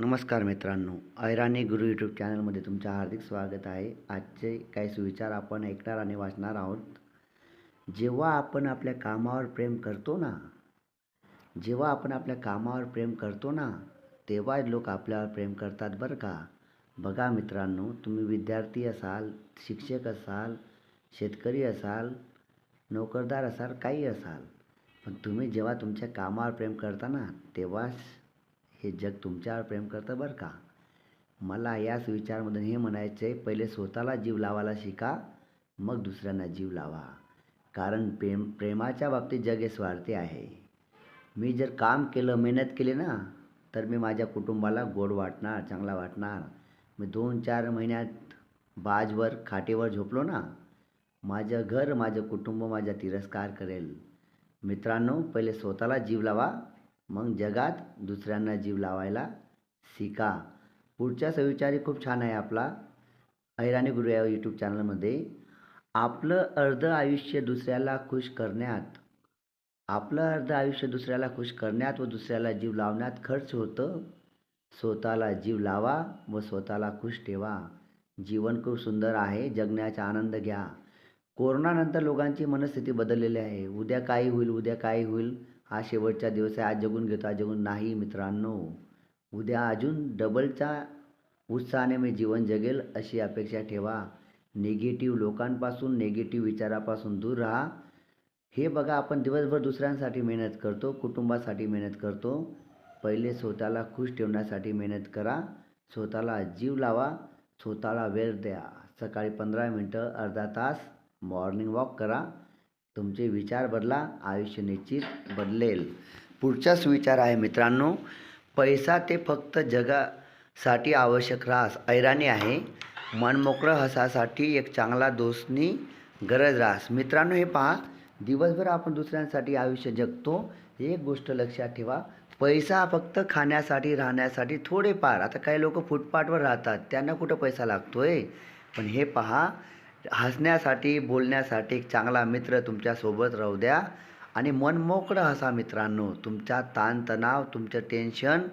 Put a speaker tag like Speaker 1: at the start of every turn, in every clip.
Speaker 1: नमस्कार मित्रांनो, ऐराणी गुरु यूट्यूब चॅनलमध्ये तुमचं हार्दिक स्वागत आहे. आजचे काही सुविचार आपण ऐकणार आणि वाचणार आहोत. जेव्हा आपण आपल्या कामावर प्रेम करतो ना, तेव्हा लोक आपल्यावर प्रेम करतात बरं का. बघा मित्रांनो, तुम्ही विद्यार्थी असाल, शिक्षक असाल, शेतकरी असाल, नोकरदार असाल, काही असाल, पण तुम्ही जेव्हा तुमच्या कामावर प्रेम करता ना, तेव्हाच हे जग तुमच्यावर प्रेम करतं बरं का. मला याच विचारामधून हे म्हणायचं आहे, पहिले स्वतःला जीव लावायला शिका, मग दुसऱ्यांना जीव लावा. कारण प्रेमाच्या बाबतीत जग हे स्वार्थी आहे. मी जर काम केलं, मेहनत केली ना, तर मी माझ्या कुटुंबाला गोड वाटणार, चांगला वाटणार. मी 2-4 महिन्यात बाजवर खाटेवर झोपलो ना, माझं घर, माझं कुटुंब माझा तिरस्कार करेल. मित्रांनो, पहिले स्वतःला जीव लावा, मग जगात दुसऱ्यांना जीव लावायला शिका. पुढचा सुविचारही खूप छान आहे आपला, ऐराणी गुरु या यूट्यूब चॅनलमध्ये. आपलं अर्ध आयुष्य दुसऱ्याला खुश करण्यात व दुसऱ्याला जीव लावण्यात खर्च होतं. स्वतःला जीव लावा व स्वतःला खुश ठेवा. जीवन खूप सुंदर आहे, जगण्याचा आनंद घ्या. कोरोनानंतर लोकांची मनस्थिती बदललेली आहे. उद्या काय होईल, हा शेवटचा दिवस आहे, आज जगून घेतो, आज जगून नाही मित्रांनो. उद्या अजून डबलच्या उत्साहाने मी जीवन जगेल अशी अपेक्षा ठेवा. निगेटिव्ह लोकांपासून, निगेटिव्ह विचारापासून दूर राहा. हे बघा, आपण दिवसभर दुसऱ्यांसाठी मेहनत करतो, कुटुंबासाठी मेहनत करतो. पहिले स्वतःला खुश ठेवण्यासाठी मेहनत करा. स्वतःला जीव लावा, स्वतःला वेळ द्या. सकाळी 15 मिनटं, अर्धा तास मॉर्निंग वॉक करा. तुमचे विचार बदला, आयुष्य निश्चित बदलेल. पुढचा सुविचार आहे मित्रांनो, पैसा ते फक्त जगासाठी आवश्यक रास. ऐराणी आहे. मनमोकळं हसासाठी एक चांगला दोस्तनी गरज रास. मित्रांनो, हे पहा, दिवसभर आपण दुसऱ्यांसाठी आयुष्य जगतो. एक गोष्ट लक्षात ठेवा, पैसा फक्त खाण्यासाठी, राहण्यासाठी थोडेफार. आता काही लोक फुटपाथवर राहतात, त्यांना कुठं पैसा लागतोय. पण हे पहा, हसण्यासाठी, बोलण्यासाठी एक चांगला मित्र तुमच्यासोबत राहू द्या आणि मन मोकळं हसा मित्रांनो. तुमचा ताणतणाव, तुमचं टेन्शन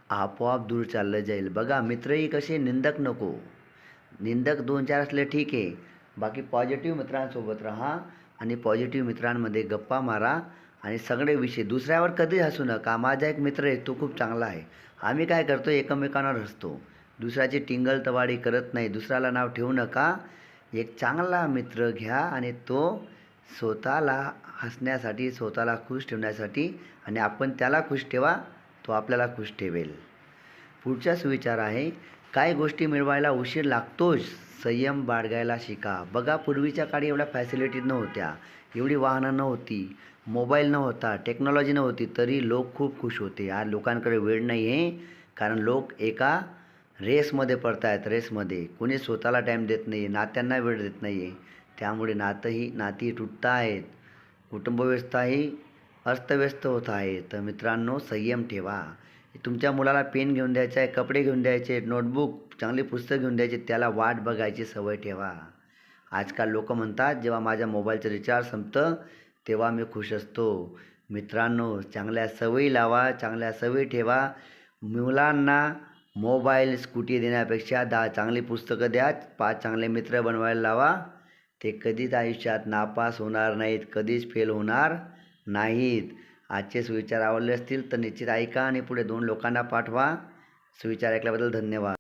Speaker 1: आपोआप दूर चाललं जाईल. बघा, मित्रही कसे, निंदक नको. निंदक 2-4 असले ठीक आहे, बाकी पॉझिटिव्ह मित्रांसोबत राहा आणि पॉझिटिव्ह मित्रांमध्ये गप्पा मारा आणि सगळे विषय. दुसऱ्यावर कधी हसू नका. माझा एक मित्र आहे, तो खूप चांगला आहे. आम्ही काय करतो, एकमेकांवर हसतो, दुसऱ्याची टिंगलतवाडी करत नाही. दुसऱ्याला नाव ठेवू नका. एक चांगला मित्र घ्या आणि तो स्वतःला हसण्यासाठी, स्वतःला खुश ठेवण्यासाठी, आणि आपण त्याला खुश ठेवा, तो आपल्याला खुश ठेवेल. पुढचा सुविचार आहे, काही गोष्टी मिळवायला उशीर लागतोच, संयम बाळगायला शिका. बघा, पूर्वीच्या काळी एवढ्या फॅसिलिटीज नव्हत्या, एवढी वाहनं नव्हती, मोबाईल नव्हता, टेक्नॉलॉजी नव्हती, तरी लोक खूप खुश होते. आज लोकांकडे वेळ नाही आहे, कारण लोक एका रेसमध्ये पडत आहेत. रेसमध्ये कोणी स्वतःला टाईम देत नाही, नात्यांना वेळ देत नाही आहे. त्यामुळे नाती तुटत आहेत, कुटुंबव्यवस्थाही अस्तव्यस्त होत आहे. तर मित्रांनो, संयम ठेवा. तुमच्या मुलाला पेन घेऊन द्यायचा आहे, कपडे घेऊन द्यायचे, नोटबुक, चांगली पुस्तक घेऊन द्यायची, त्याला वाट बघायची सवय ठेवा. आजकाल लोक म्हणतात, जेव्हा माझ्या मोबाईलचं रिचार्ज संपतं तेव्हा मी खुश असतो. मित्रांनो, चांगल्या सवयी लावा, चांगल्या सवयी ठेवा. मुलांना मोबाईल, स्कूटी देण्यापेक्षा 10 चांगली पुस्तकं द्या, 5 चांगले मित्र बनवायला लावा. ते कधीच आयुष्यात नापास होणार नाहीत, कधीच फेल होणार नाहीत. आजचे सुविचार आवडले असतील तर निश्चित ऐका आणि पुढे 2 लोकांना पाठवा. सुविचार ऐकल्याबद्दल धन्यवाद.